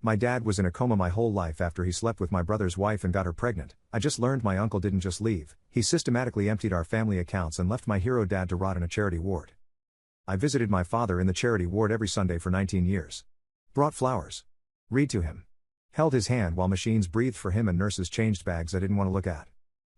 My dad was in a coma my whole life after he slept with my brother's wife and got her pregnant. I just learned my uncle didn't just leave, he systematically emptied our family accounts and left my hero dad to rot in a charity ward. I visited my father in the charity ward every Sunday for 19 years. Brought flowers. Read to him. Held his hand while machines breathed for him and nurses changed bags I didn't want to look at.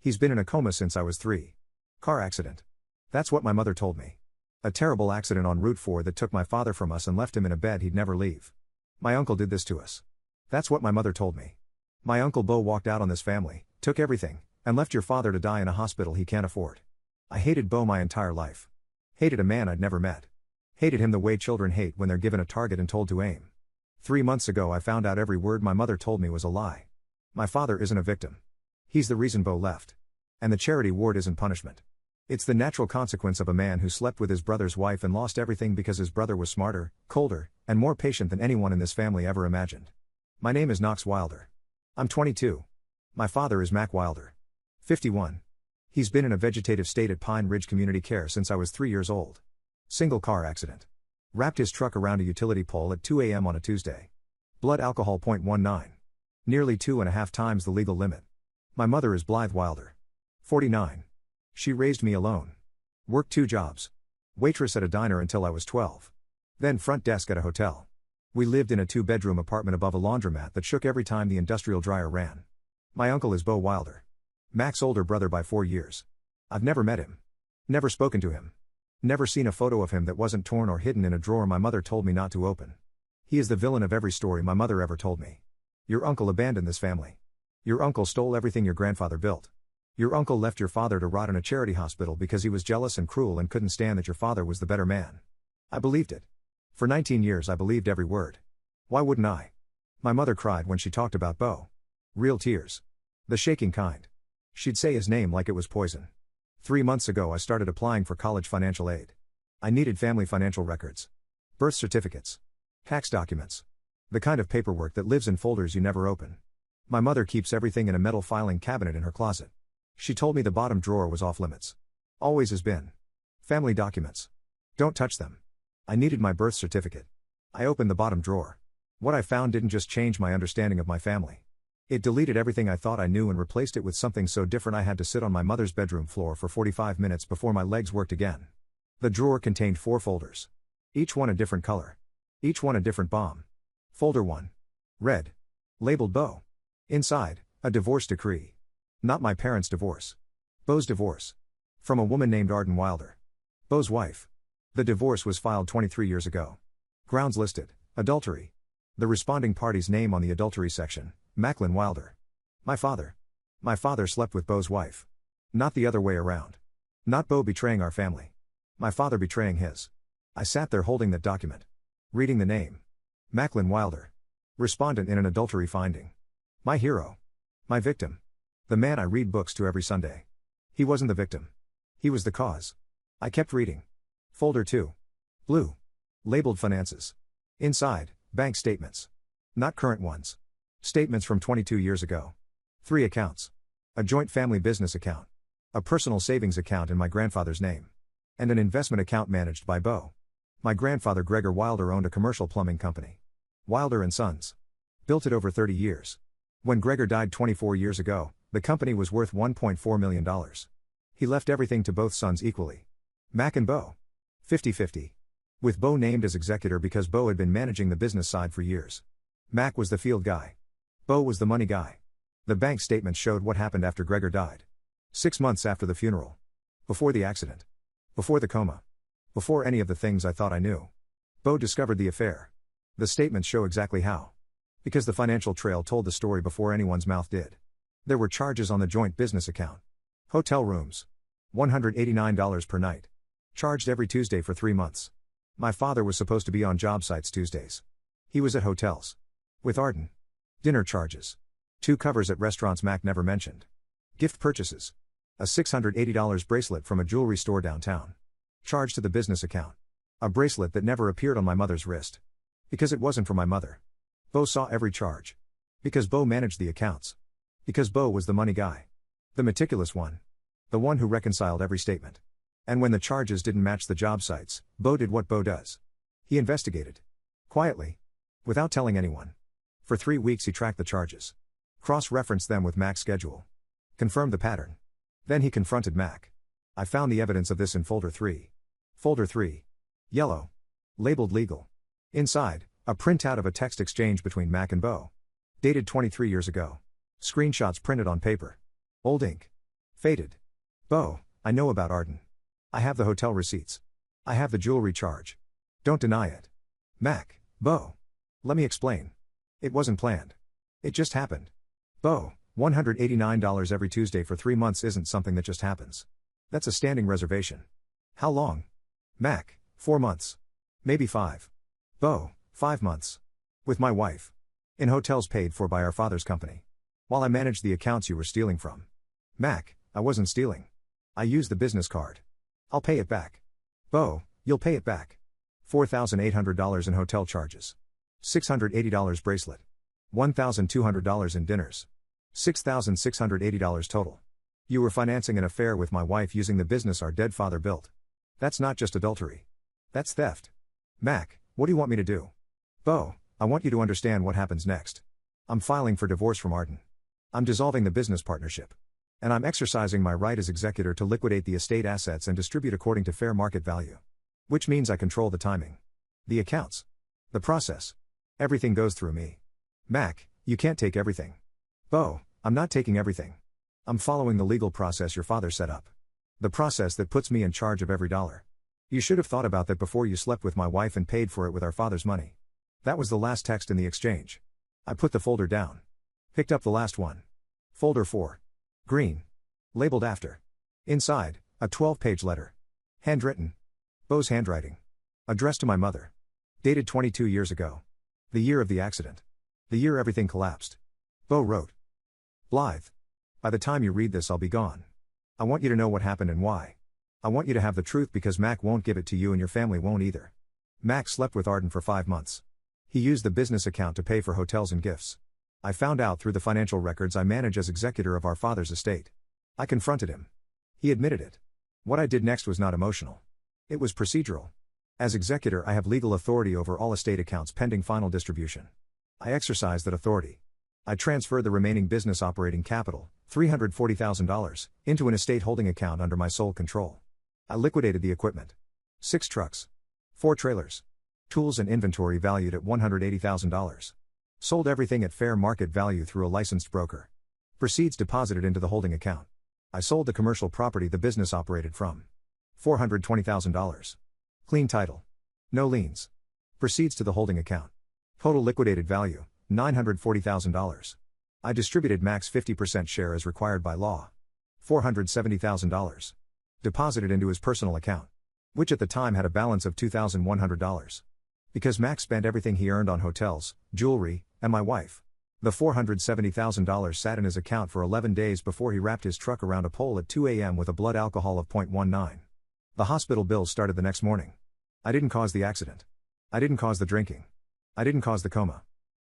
He's been in a coma since I was 3. Car accident. That's what my mother told me. A terrible accident on Route 4 that took my father from us and left him in a bed he'd never leave. My uncle did this to us. That's what my mother told me. My uncle Bo walked out on this family, took everything, and left your father to die in a hospital he can't afford. I hated Bo my entire life. Hated a man I'd never met. Hated him the way children hate when they're given a target and told to aim. 3 months ago I found out every word my mother told me was a lie. My father isn't a victim. He's the reason Bo left. And the charity ward isn't punishment. It's the natural consequence of a man who slept with his brother's wife and lost everything because his brother was smarter, colder, and more patient than anyone in this family ever imagined. My name is Knox Wilder. I'm 22. My father is Mac Wilder. 51. He's been in a vegetative state at Pine Ridge Community Care since I was 3 years old. Single car accident. Wrapped his truck around a utility pole at 2 a.m. on a Tuesday. Blood alcohol 0.19. Nearly 2.5 times the legal limit. My mother is Blythe Wilder. 49. She raised me alone. Worked 2 jobs. Waitress at a diner until I was 12. Then front desk at a hotel. We lived in a 2-bedroom apartment above a laundromat that shook every time the industrial dryer ran. My uncle is Bo Wilder. Mac's older brother by 4 years. I've never met him. Never spoken to him. Never seen a photo of him that wasn't torn or hidden in a drawer my mother told me not to open. He is the villain of every story my mother ever told me. Your uncle abandoned this family. Your uncle stole everything your grandfather built. Your uncle left your father to rot in a charity hospital because he was jealous and cruel and couldn't stand that your father was the better man. I believed it. For 19 years I believed every word. Why wouldn't I? My mother cried when she talked about Bo. Real tears. The shaking kind. She'd say his name like it was poison. 3 months ago I started applying for college financial aid. I needed family financial records. Birth certificates. Tax documents. The kind of paperwork that lives in folders you never open. My mother keeps everything in a metal filing cabinet in her closet. She told me the bottom drawer was off limits. Always has been. Family documents. Don't touch them. I needed my birth certificate. I opened the bottom drawer. What I found didn't just change my understanding of my family. It deleted everything I thought I knew and replaced it with something so different I had to sit on my mother's bedroom floor for 45 minutes before my legs worked again. The drawer contained 4 folders. Each one a different color. Each one a different bomb. Folder 1. Red. Labeled Bo. Inside, a divorce decree. Not my parents' divorce. Bo's divorce. From a woman named Arden Wilder. Bo's wife. The divorce was filed 23 years ago. Grounds listed: adultery. The responding party's name on the adultery section: Macklin Wilder. My father. My father slept with Bo's wife. Not the other way around. Not Bo betraying our family. My father betraying his. I sat there holding that document. Reading the name. Macklin Wilder. Respondent in an adultery finding. My hero. My victim. The man I read books to every Sunday. He wasn't the victim. He was the cause. I kept reading. Folder 2. Blue. Labeled finances. Inside, bank statements. Not current ones. Statements from 22 years ago. 3 accounts. A joint family business account. A personal savings account in my grandfather's name. And an investment account managed by Bo. My grandfather Gregor Wilder owned a commercial plumbing company. Wilder & Sons. Built it over 30 years. When Gregor died 24 years ago, the company was worth $1.4 million. He left everything to both sons equally. Mac and Bo. 50-50. With Bo named as executor because Bo had been managing the business side for years. Mac was the field guy. Bo was the money guy. The bank statements showed what happened after Gregor died. 6 months after the funeral. Before the accident. Before the coma. Before any of the things I thought I knew. Bo discovered the affair. The statements show exactly how. Because the financial trail told the story before anyone's mouth did. There were charges on the joint business account. Hotel rooms. $189 per night. Charged every Tuesday for 3 months. My father was supposed to be on job sites Tuesdays. He was at hotels. With Arden. Dinner charges. 2 covers at restaurants Mac never mentioned. Gift purchases. A $680 bracelet from a jewelry store downtown. Charged to the business account. A bracelet that never appeared on my mother's wrist. Because it wasn't for my mother. Bo saw every charge. Because Bo managed the accounts. Because Bo was the money guy. The meticulous one. The one who reconciled every statement. And when the charges didn't match the job sites, Bo did what Bo does. He investigated. Quietly. Without telling anyone. For 3 weeks he tracked the charges. Cross-referenced them with Mac's schedule. Confirmed the pattern. Then he confronted Mac. I found the evidence of this in folder 3. Folder 3. Yellow. Labeled legal. Inside, a printout of a text exchange between Mac and Bo. Dated 23 years ago. Screenshots printed on paper. Old ink. Faded. Bo, I know about Arden. I have the hotel receipts. I have the jewelry charge. Don't deny it. Mac, Bo. Let me explain. It wasn't planned. It just happened. Bo, $189 every Tuesday for 3 months isn't something that just happens. That's a standing reservation. How long? Mac, 4 months. Maybe 5. Bo, 5 months. With my wife. In hotels paid for by our father's company. While I managed the accounts you were stealing from. Mac, I wasn't stealing. I used the business card. I'll pay it back. Bo, you'll pay it back. $4,800 in hotel charges. $680 bracelet. $1,200 in dinners. $6,680 total. You were financing an affair with my wife using the business our dead father built. That's not just adultery. That's theft. Mac, what do you want me to do? Bo, I want you to understand what happens next. I'm filing for divorce from Arden. I'm dissolving the business partnership. And I'm exercising my right as executor to liquidate the estate assets and distribute according to fair market value. Which means I control the timing. The accounts. The process. Everything goes through me. Mac, you can't take everything. Bo, I'm not taking everything. I'm following the legal process your father set up. The process that puts me in charge of every dollar. You should have thought about that before you slept with my wife and paid for it with our father's money. That was the last text in the exchange. I put the folder down. Picked up the last one. Folder 4. Green. Labeled after. Inside, a 12-page letter. Handwritten. Bo's handwriting. Addressed to my mother. Dated 22 years ago. The year of the accident. The year everything collapsed. Bo wrote. Blythe. By the time you read this I'll be gone. I want you to know what happened and why. I want you to have the truth because Mac won't give it to you and your family won't either. Mac slept with Arden for 5 months. He used the business account to pay for hotels and gifts. I found out through the financial records I manage as executor of our father's estate. I confronted him. He admitted it. What I did next was not emotional. It was procedural. As executor I have legal authority over all estate accounts pending final distribution. I exercised that authority. I transferred the remaining business operating capital, $340,000, into an estate holding account under my sole control. I liquidated the equipment. 6 trucks. 4 trailers. Tools and inventory valued at $180,000. Sold everything at fair market value through a licensed broker. Proceeds deposited into the holding account. I sold the commercial property the business operated from. $420,000. Clean title. No liens. Proceeds to the holding account. Total liquidated value, $940,000. I distributed Mac's 50% share as required by law. $470,000. Deposited into his personal account. Which at the time had a balance of $2,100. Because Mac spent everything he earned on hotels, jewelry, and my wife. The $470,000 sat in his account for 11 days before he wrapped his truck around a pole at 2 a.m. with a blood alcohol of 0.19. The hospital bills started the next morning. I didn't cause the accident. I didn't cause the drinking. I didn't cause the coma.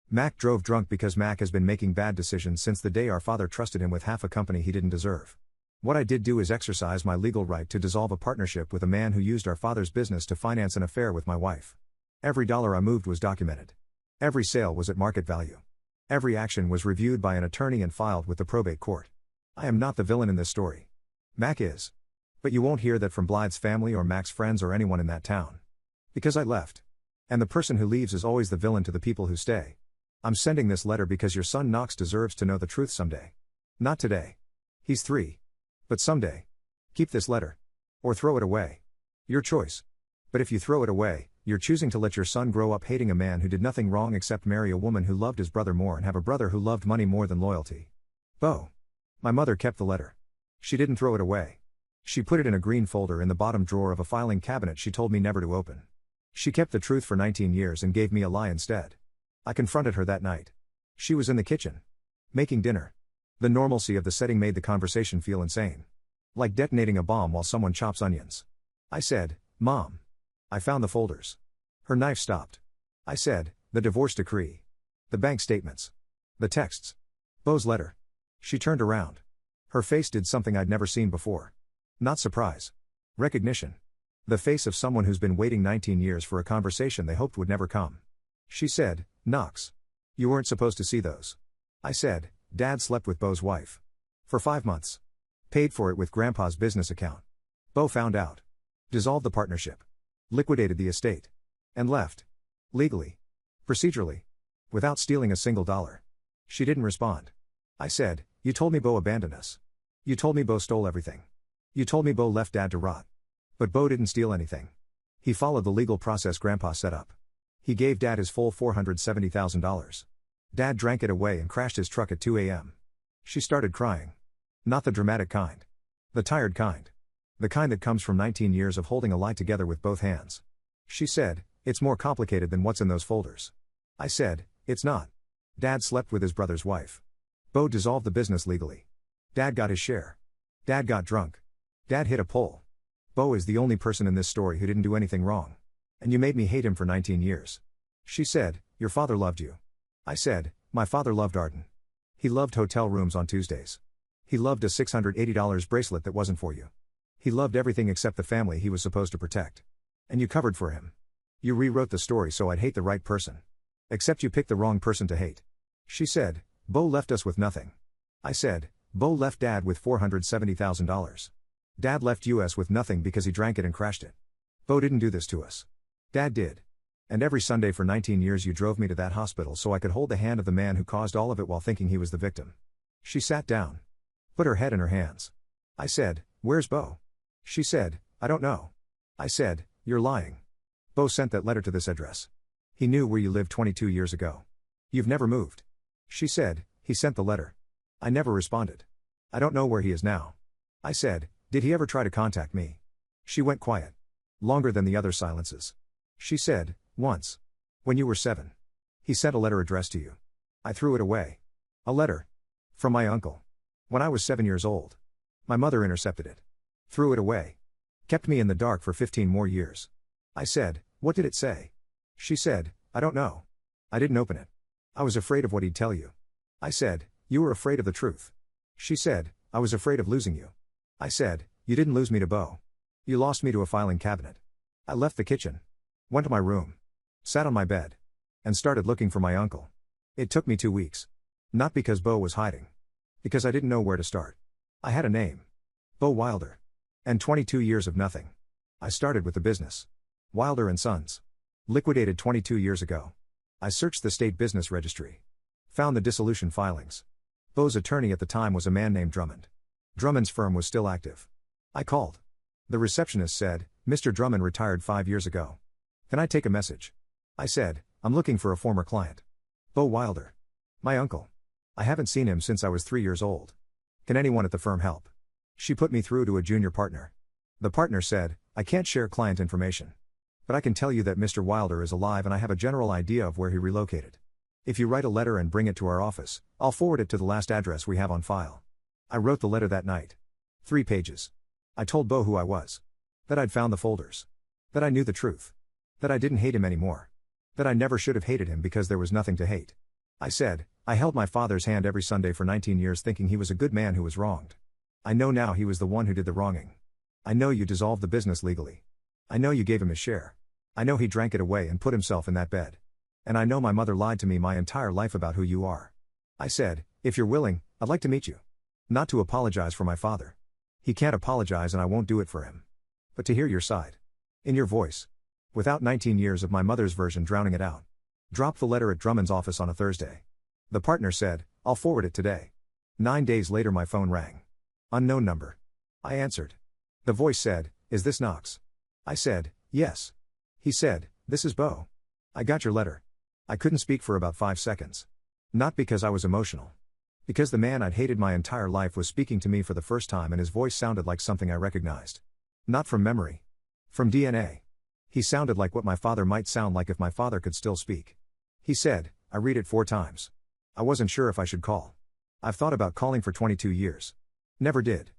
Mac drove drunk because Mac has been making bad decisions since the day our father trusted him with half a company he didn't deserve. What I did do is exercise my legal right to dissolve a partnership with a man who used our father's business to finance an affair with my wife. Every dollar I moved was documented. Every sale was at market value. Every action was reviewed by an attorney and filed with the probate court. I am not the villain in this story. Mac is. But you won't hear that from Blythe's family or Mac's friends or anyone in that town. Because I left. And the person who leaves is always the villain to the people who stay. I'm sending this letter because your son Knox deserves to know the truth someday. Not today. He's 3. But someday. Keep this letter. Or throw it away. Your choice. But if you throw it away, you're choosing to let your son grow up hating a man who did nothing wrong except marry a woman who loved his brother more and have a brother who loved money more than loyalty. Bo. My mother kept the letter. She didn't throw it away. She put it in a green folder in the bottom drawer of a filing cabinet she told me never to open. She kept the truth for 19 years and gave me a lie instead. I confronted her that night. She was in the kitchen. Making dinner. The normalcy of the setting made the conversation feel insane. Like detonating a bomb while someone chops onions. I said, Mom. I found the folders. Her knife stopped. I said, the divorce decree. The bank statements. The texts. Bo's letter. She turned around. Her face did something I'd never seen before. Not surprise. Recognition. The face of someone who's been waiting 19 years for a conversation they hoped would never come. She said, Knox. You weren't supposed to see those. I said, Dad slept with Bo's wife. For 5 months. Paid for it with Grandpa's business account. Bo found out. Dissolved the partnership. Liquidated the estate. And left. Legally. Procedurally. Without stealing a single dollar. She didn't respond. I said, you told me Bo abandoned us. You told me Bo stole everything. You told me Bo left Dad to rot. But Bo didn't steal anything. He followed the legal process Grandpa set up. He gave Dad his full $470,000. Dad drank it away and crashed his truck at 2 a.m. She started crying. Not the dramatic kind. The tired kind. The kind that comes from 19 years of holding a lie together with both hands. She said, it's more complicated than what's in those folders. I said, it's not. Dad slept with his brother's wife. Bo dissolved the business legally. Dad got his share. Dad got drunk. Dad hit a pole. Bo is the only person in this story who didn't do anything wrong. And you made me hate him for 19 years. She said, your father loved you. I said, my father loved Arden. He loved hotel rooms on Tuesdays. He loved a $680 bracelet that wasn't for you. He loved everything except the family he was supposed to protect. And you covered for him. You rewrote the story so I'd hate the right person. Except you picked the wrong person to hate. She said, Bo left us with nothing. I said, Bo left Dad with $470,000. Dad left us with nothing because he drank it and crashed it. Bo didn't do this to us. Dad did. And every Sunday for 19 years you drove me to that hospital so I could hold the hand of the man who caused all of it while thinking he was the victim. She sat down. Put her head in her hands. I said, where's Bo? She said, I don't know. I said, you're lying. Bo sent that letter to this address. He knew where you lived 22 years ago. You've never moved. She said, he sent the letter. I never responded. I don't know where he is now. I said, did he ever try to contact me? She went quiet. Longer than the other silences. She said, once. When you were 7. He sent a letter addressed to you. I threw it away. A letter. From my uncle. When I was 7 years old. My mother intercepted it. Threw it away. Kept me in the dark for 15 more years. I said, what did it say? She said, I don't know. I didn't open it. I was afraid of what he'd tell you. I said, you were afraid of the truth. She said, I was afraid of losing you. I said, you didn't lose me to Bo. You lost me to a filing cabinet. I left the kitchen. Went to my room. Sat on my bed. And started looking for my uncle. It took me 2 weeks. Not because Bo was hiding. Because I didn't know where to start. I had a name. Bo Wilder. And 22 years of nothing. I started with the business. Wilder & Sons. Liquidated 22 years ago. I searched the state business registry. Found the dissolution filings. Bo's attorney at the time was a man named Drummond. Drummond's firm was still active. I called. The receptionist said, Mr. Drummond retired 5 years ago. Can I take a message? I said, I'm looking for a former client. Bo Wilder. My uncle. I haven't seen him since I was 3 years old. Can anyone at the firm help? She put me through to a junior partner. The partner said, I can't share client information. But I can tell you that Mr. Wilder is alive and I have a general idea of where he relocated. If you write a letter and bring it to our office, I'll forward it to the last address we have on file. I wrote the letter that night. 3 pages. I told Bo who I was. That I'd found the folders. That I knew the truth. That I didn't hate him anymore. That I never should have hated him because there was nothing to hate. I said, I held my father's hand every Sunday for 19 years thinking he was a good man who was wronged. I know now he was the one who did the wronging. I know you dissolved the business legally. I know you gave him his share. I know he drank it away and put himself in that bed. And I know my mother lied to me my entire life about who you are. I said, if you're willing, I'd like to meet you. Not to apologize for my father. He can't apologize and I won't do it for him. But to hear your side. In your voice. Without 19 years of my mother's version drowning it out. Drop the letter at Drummond's office on a Thursday. The partner said, I'll forward it today. 9 days later my phone rang. Unknown number. I answered. The voice said, is this Knox? I said, yes. He said, this is Bo. I got your letter. I couldn't speak for about 5 seconds. Not because I was emotional. Because the man I'd hated my entire life was speaking to me for the first time and his voice sounded like something I recognized. Not from memory. From DNA. He sounded like what my father might sound like if my father could still speak. He said, I read it 4 times. I wasn't sure if I should call. I've thought about calling for 22 years. Never did.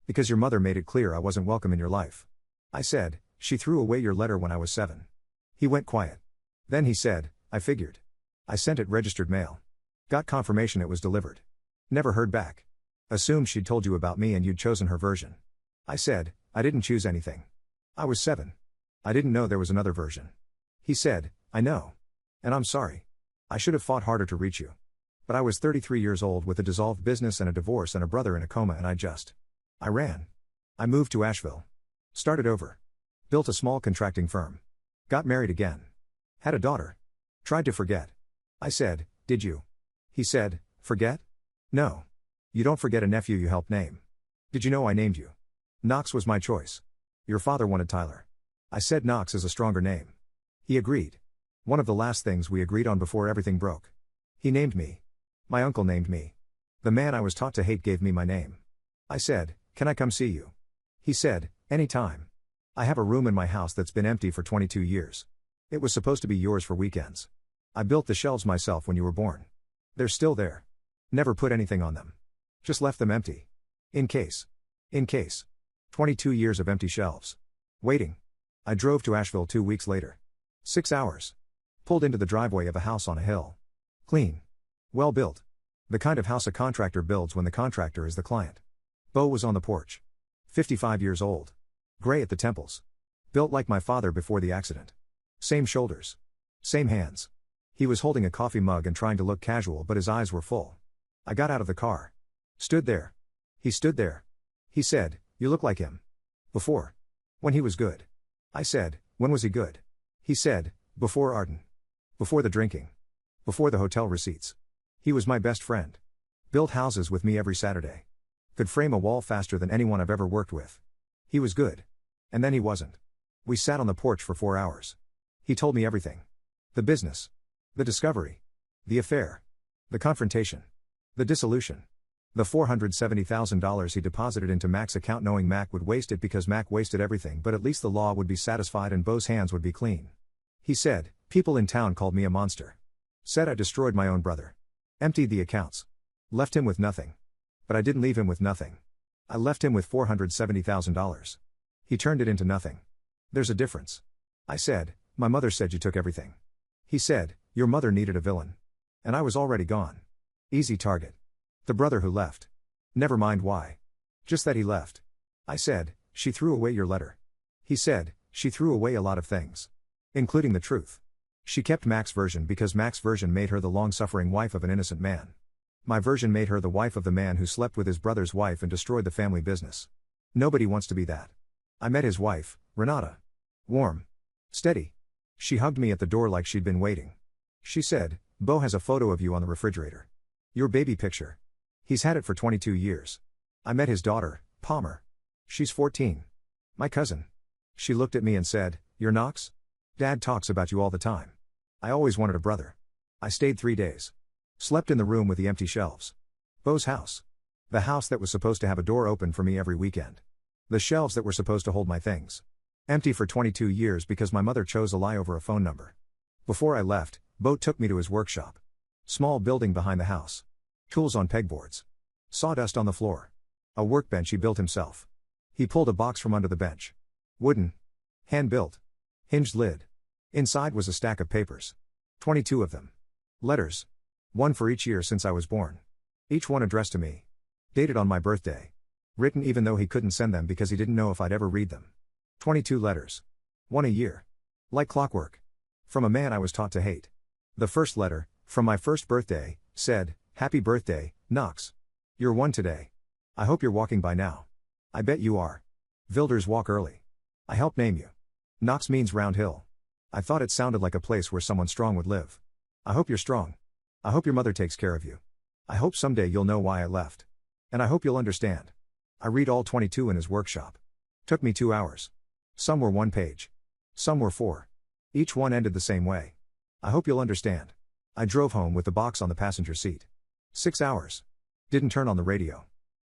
Because your mother made it clear I wasn't welcome in your life. I said, she threw away your letter when I was 7. He went quiet. Then he said, I figured. I sent it registered mail. Got confirmation it was delivered. Never heard back. Assumed she'd told you about me and you'd chosen her version. I said, I didn't choose anything. I was 7. I didn't know there was another version. He said, I know. And I'm sorry. I should have fought harder to reach you. But I was 33 years old with a dissolved business and a divorce and a brother in a coma, and I ran. I moved to Asheville. Started over. Built a small contracting firm. Got married again. Had a daughter. Tried to forget. I said, "Did you?" He said, "Forget? No. You don't forget a nephew you helped name. Did you know I named you? Knox was my choice. Your father wanted Tyler. I said Knox is a stronger name." He agreed. One of the last things we agreed on before everything broke. He named me. My uncle named me. The man I was taught to hate gave me my name. I said, "Can I come see you?" He said, "Any time. I have a room in my house that's been empty for 22 years. It was supposed to be yours for weekends. I built the shelves myself when you were born. They're still there. Never put anything on them. Just left them empty. In case. 22 years of empty shelves. Waiting. I drove to Asheville 2 weeks later. 6 hours. Pulled into the driveway of a house on a hill. Clean. Well built. The kind of house a contractor builds when the contractor is the client. Bo was on the porch. 55 years old. Gray at the temples. Built like my father before the accident. Same shoulders. Same hands. He was holding a coffee mug and trying to look casual, but his eyes were full. I got out of the car. Stood there. He stood there. He said, "You look like him. Before. When he was good." I said, "When was he good?" He said, "Before Arden. Before the drinking. Before the hotel receipts. He was my best friend. Built houses with me every Saturday. Could frame a wall faster than anyone I've ever worked with. He was good. And then he wasn't. We sat on the porch for 4 hours. He told me everything. The business. The discovery. The affair. The confrontation. The dissolution. The $470,000 he deposited into Mac's account, knowing Mac would waste it because Mac wasted everything, but at least the law would be satisfied and Bo's hands would be clean. He said, "People in town called me a monster. Said I destroyed my own brother. Emptied the accounts. Left him with nothing. But I didn't leave him with nothing. I left him with $470,000. He turned it into nothing. There's a difference." I said, "My mother said you took everything." He said, "Your mother needed a villain. And I was already gone. Easy target. The brother who left. Never mind why. Just that he left." I said, "She threw away your letter." He said, "She threw away a lot of things. Including the truth. She kept Mac's version because Mac's version made her the long-suffering wife of an innocent man. My version made her the wife of the man who slept with his brother's wife and destroyed the family business. Nobody wants to be that. I met his wife, Renata. Warm. Steady. She hugged me at the door like she'd been waiting. She said, "Bo has a photo of you on the refrigerator. Your baby picture. He's had it for 22 years. I met his daughter, Palmer. She's 14. My cousin." She looked at me and said, "You're Knox? Dad talks about you all the time. I always wanted a brother." I stayed 3 days. Slept in the room with the empty shelves. Bo's house. The house that was supposed to have a door open for me every weekend. The shelves that were supposed to hold my things. Empty for 22 years because my mother chose a lie over a phone number. Before I left, Bo took me to his workshop. Small building behind the house. Tools on pegboards. Sawdust on the floor. A workbench he built himself. He pulled a box from under the bench. Wooden. Hand-built. Hinged lid. Inside was a stack of papers. 22 of them. Letters. One for each year since I was born. Each one addressed to me. Dated on my birthday. Written even though he couldn't send them because he didn't know if I'd ever read them. 22 letters. One a year. Like clockwork. From a man I was taught to hate. The first letter, from my first birthday, said, "Happy birthday, Knox. You're 1 today. I hope you're walking by now. I bet you are. Vilders walk early. I helped name you. Knox means round hill. I thought it sounded like a place where someone strong would live. I hope you're strong. I hope your mother takes care of you. I hope someday you'll know why I left. And I hope you'll understand." I read all 22 in his workshop. Took me 2 hours. Some were 1 page. Some were 4. Each one ended the same way. "I hope you'll understand." I drove home with the box on the passenger seat. 6 hours. Didn't turn on the radio.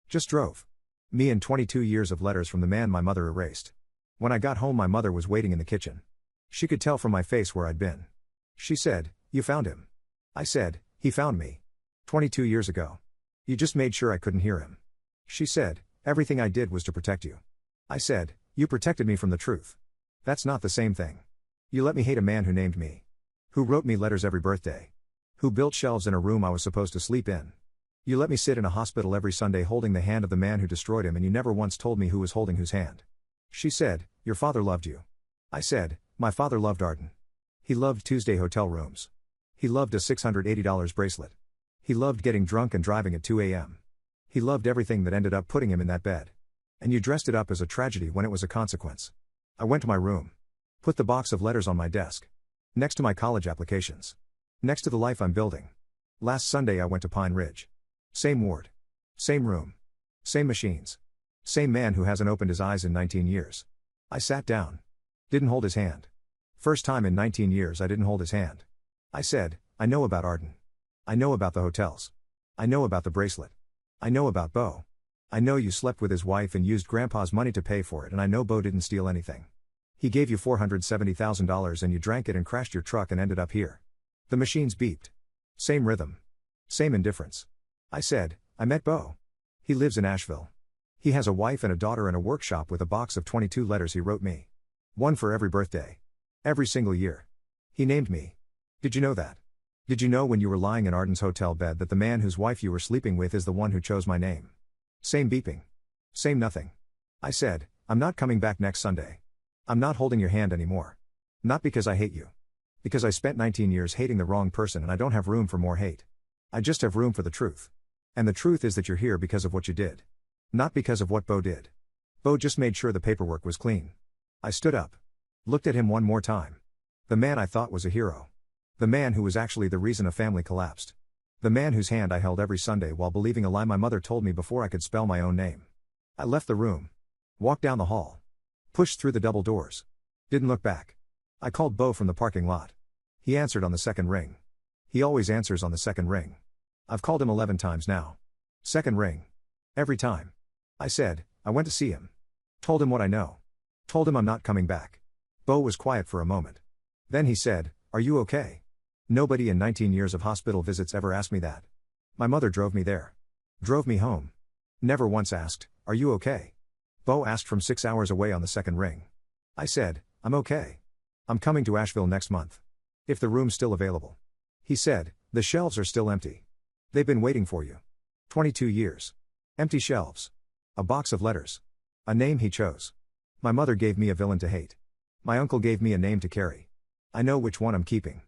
Just drove. Me and 22 years of letters from the man my mother erased. When I got home, my mother was waiting in the kitchen. She could tell from my face where I'd been. She said, "You found him." I said, "He found me. 22 years ago. You just made sure I couldn't hear him." She said, "Everything I did was to protect you." I said, "You protected me from the truth. That's not the same thing. You let me hate a man who named me. Who wrote me letters every birthday. Who built shelves in a room I was supposed to sleep in. You let me sit in a hospital every Sunday holding the hand of the man who destroyed him, and you never once told me who was holding whose hand." She said, "Your father loved you." I said, "My father loved Arden. He loved Tuesday hotel rooms. He loved a $680 bracelet. He loved getting drunk and driving at 2 a.m. He loved everything that ended up putting him in that bed. And you dressed it up as a tragedy when it was a consequence. I went to my room. Put the box of letters on my desk. Next to my college applications. Next to the life I'm building. Last Sunday I went to Pine Ridge. Same ward. Same room. Same machines. Same man who hasn't opened his eyes in 19 years. I sat down. Didn't hold his hand. First time in 19 years I didn't hold his hand. I said, I know about Arden. I know about the hotels. I know about the bracelet. I know about Bo. I know you slept with his wife and used Grandpa's money to pay for it, and I know Bo didn't steal anything. He gave you $470,000 and you drank it and crashed your truck and ended up here. The machines beeped. Same rhythm. Same indifference. I said, I met Bo. He lives in Asheville. He has a wife and a daughter and a workshop with a box of 22 letters he wrote me. One for every birthday. Every single year. He named me. Did you know that? Did you know when you were lying in Arden's hotel bed that the man whose wife you were sleeping with is the one who chose my name? Same beeping. Same nothing. I said, I'm not coming back next Sunday. I'm not holding your hand anymore. Not because I hate you. Because I spent 19 years hating the wrong person and I don't have room for more hate. I just have room for the truth. And the truth is that you're here because of what you did. Not because of what Bo did. Bo just made sure the paperwork was clean. I stood up. Looked at him one more time. The man I thought was a hero. The man who was actually the reason a family collapsed. The man whose hand I held every Sunday while believing a lie my mother told me before I could spell my own name. I left the room. Walked down the hall. Pushed through the double doors. Didn't look back. I called Bo from the parking lot. He answered on the second ring. He always answers on the second ring. I've called him 11 times now. Second ring. Every time. I said, I went to see him. Told him what I know. Told him I'm not coming back. Bo was quiet for a moment. Then he said, Are you okay? Nobody in 19 years of hospital visits ever asked me that. My mother drove me there. Drove me home. Never once asked, Are you okay? Bo asked from 6 hours away on the second ring. I said, I'm okay. I'm coming to Asheville next month. If the room's still available. He said, the shelves are still empty. They've been waiting for you. 22 years. Empty shelves. A box of letters. A name he chose. My mother gave me a villain to hate. My uncle gave me a name to carry. I know which one I'm keeping.